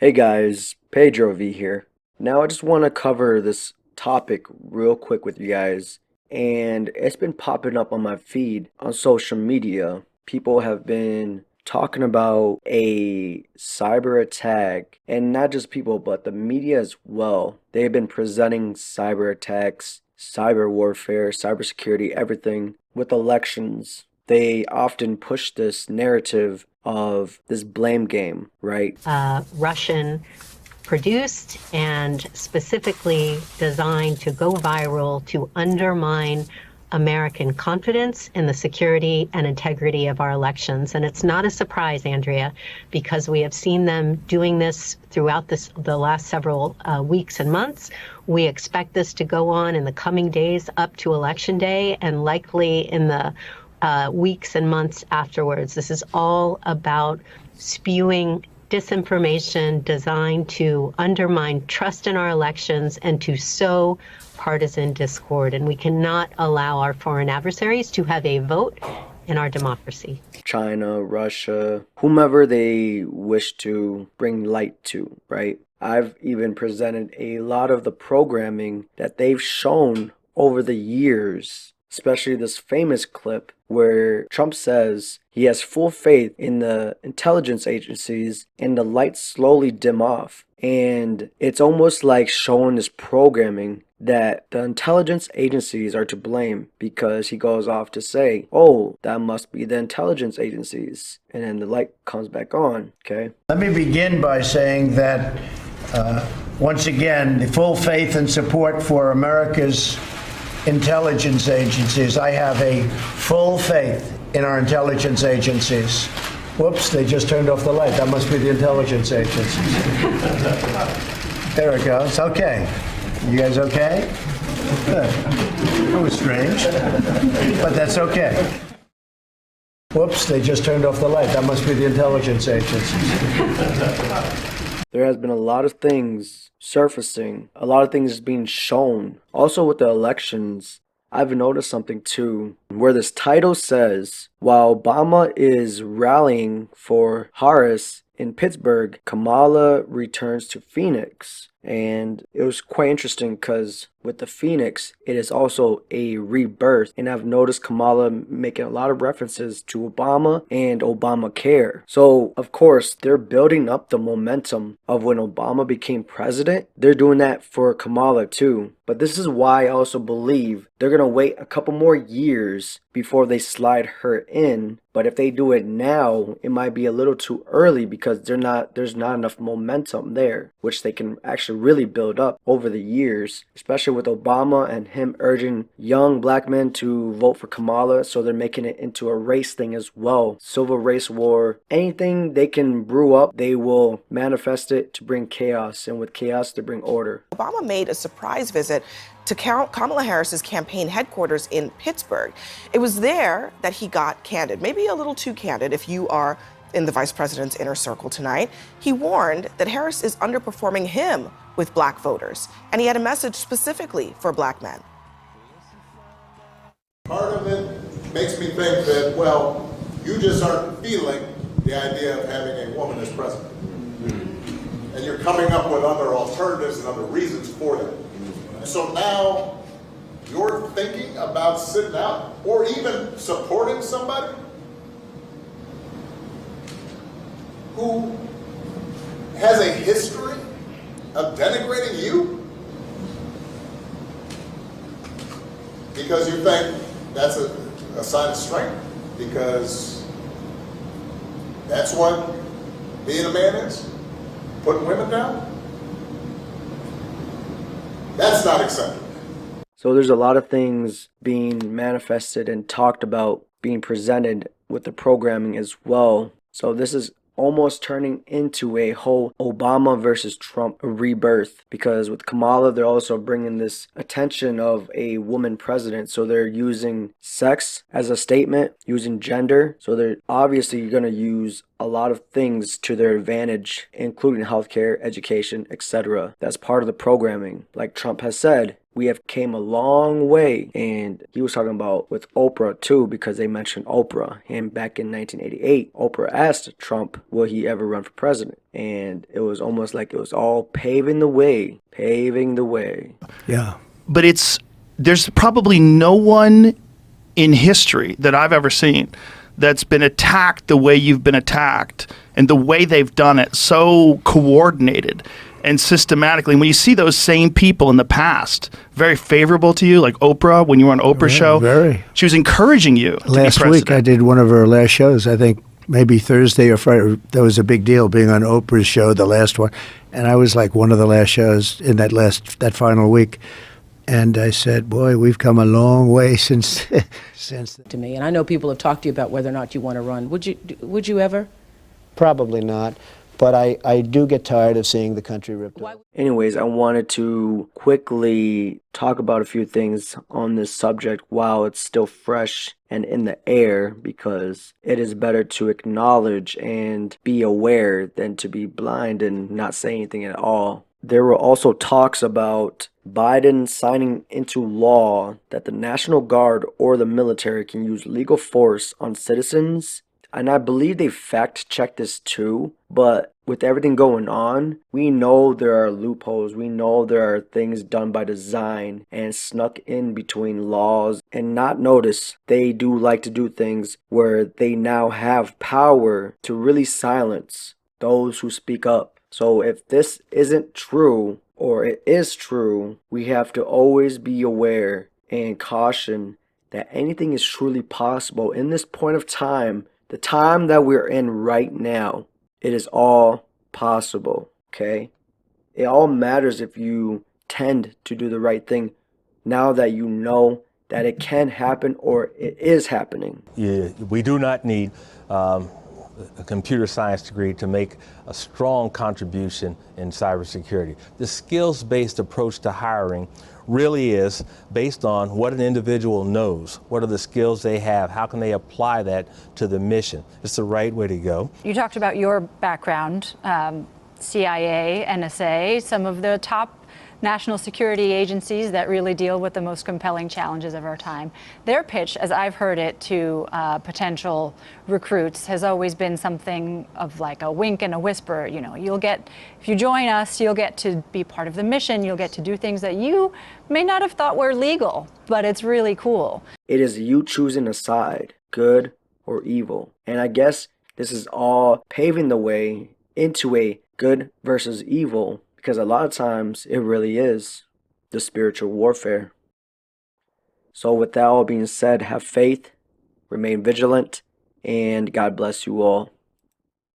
Hey guys, PayDroV here. Now I just want to cover this topic real quick with you guys, and it's been popping up on my feed on social media. People have been talking about a cyber attack, and not just people, but the media as well. They've been presenting cyber attacks, cyber warfare, cybersecurity, everything with elections. They often push this narrative of this blame game, right? Russian produced and specifically designed to go viral to undermine American confidence in the security and integrity of our elections. And it's not a surprise, Andrea, because we have seen them doing this throughout the last several weeks and months. We expect this to go on in the coming days up to Election Day and likely in the weeks and months afterwards. This is all about spewing disinformation designed to undermine trust in our elections and to sow partisan discord. And we cannot allow our foreign adversaries to have a vote in our democracy. China, Russia, whomever they wish to bring light to, right? I've even presented a lot of the programming that they've shown over the years, especially this famous clip where Trump says he has full faith in the intelligence agencies and the lights slowly dim off. And it's almost like showing this programming that the intelligence agencies are to blame, because he goes off to say, oh, that must be the intelligence agencies. And then the light comes back on, okay? Let me begin by saying that, once again, the full faith and support for America's intelligence agencies. I have a full faith in our intelligence agencies. Whoops, they just turned off the light. That must be the intelligence agencies. There it goes. Okay. You guys okay? Good. That was strange, but that's okay. Whoops, they just turned off the light. That must be the intelligence agencies. There has been a lot of things surfacing, a lot of things being shown. Also with the elections, I've noticed something too, where this title says, while Obama is rallying for Harris in Pittsburgh, Kamala returns to Phoenix. And it was quite interesting because with the Phoenix, it is also a rebirth. And I've noticed Kamala making a lot of references to Obama and Obamacare. So, of course, they're building up the momentum of when Obama became president. They're doing that for Kamala too. But this is why I also believe they're going to wait a couple more years before they slide her in. But if they do it now, it might be a little too early because there's not enough momentum there, which they can actually really build up over the years, especially with Obama and him urging young black men to vote for Kamala. So they're making it into a race thing as well. Civil race war. Anything they can brew up, they will manifest it to bring chaos, and with chaos to bring order. Obama made a surprise visit to Kamala Harris's campaign headquarters in Pittsburgh. It was there that he got candid, maybe a little too candid if you are in the vice president's inner circle tonight. He warned that Harris is underperforming him with black voters, and he had a message specifically for black men. Part of it makes me think that, well, you just aren't feeling the idea of having a woman as president. And you're coming up with other alternatives and other reasons for that. So now you're thinking about sitting out or even supporting somebody who has a history of denigrating you because you think that's a sign of strength, because that's what being a man is, putting women down. That's not acceptable. So there's a lot of things being manifested and talked about, being presented with the programming as well. So this is almost turning into a whole Obama versus Trump rebirth, because with Kamala, they're also bringing this attention of a woman president. So they're using sex as a statement, using gender. So they're obviously going to use a lot of things to their advantage, including healthcare, education, etc. That's part of the programming. Like Trump has said, we have came a long way. And he was talking about with Oprah too, because they mentioned Oprah. And back in 1988, Oprah asked Trump, will he ever run for president? And it was almost like it was all paving the way, paving the way. Yeah. But there's probably no one in history that I've ever seen that's been attacked the way you've been attacked and the way they've done it, so coordinated and systematically. And when you see those same people in the past, very favorable to you, like Oprah, when you were on Oprah's show, very. She was encouraging you to be Last week, president. I did one of her last shows. I think maybe Thursday or Friday. That was a big deal, being on Oprah's show, the last one. And I was like one of the last shows in that final week. And I said, boy, we've come a long way since to me. And I know people have talked to you about whether or not you want to run. Would you ever? Probably not. But I do get tired of seeing the country ripped up. Anyways, I wanted to quickly talk about a few things on this subject while it's still fresh and in the air, because it is better to acknowledge and be aware than to be blind and not say anything at all. There were also talks about Biden signing into law that the National Guard or the military can use legal force on citizens. And I believe they fact-checked this too, but with everything going on, we know there are loopholes. We know there are things done by design and snuck in between laws and not noticed. They do like to do things where they now have power to really silence those who speak up. So if this isn't true, or it is true, we have to always be aware and caution that anything is truly possible in this point of time. The time that we're in right now, it is all possible, okay? It all matters if you tend to do the right thing now that you know that it can happen or it is happening. Yeah, we do not need a computer science degree to make a strong contribution in cybersecurity. The skills-based approach to hiring really is based on what an individual knows. What are the skills they have? How can they apply that to the mission? It's the right way to go. You talked about your background, CIA, NSA, some of the top national security agencies that really deal with the most compelling challenges of our time. Their pitch, as I've heard it to potential recruits, has always been something of like a wink and a whisper. You know, if you join us, you'll get to be part of the mission. You'll get to do things that you may not have thought were legal, but it's really cool. It is you choosing a side, good or evil. And I guess this is all paving the way into a good versus evil, because a lot of times it really is the spiritual warfare. So with that all being said, have faith, remain vigilant, and God bless you all.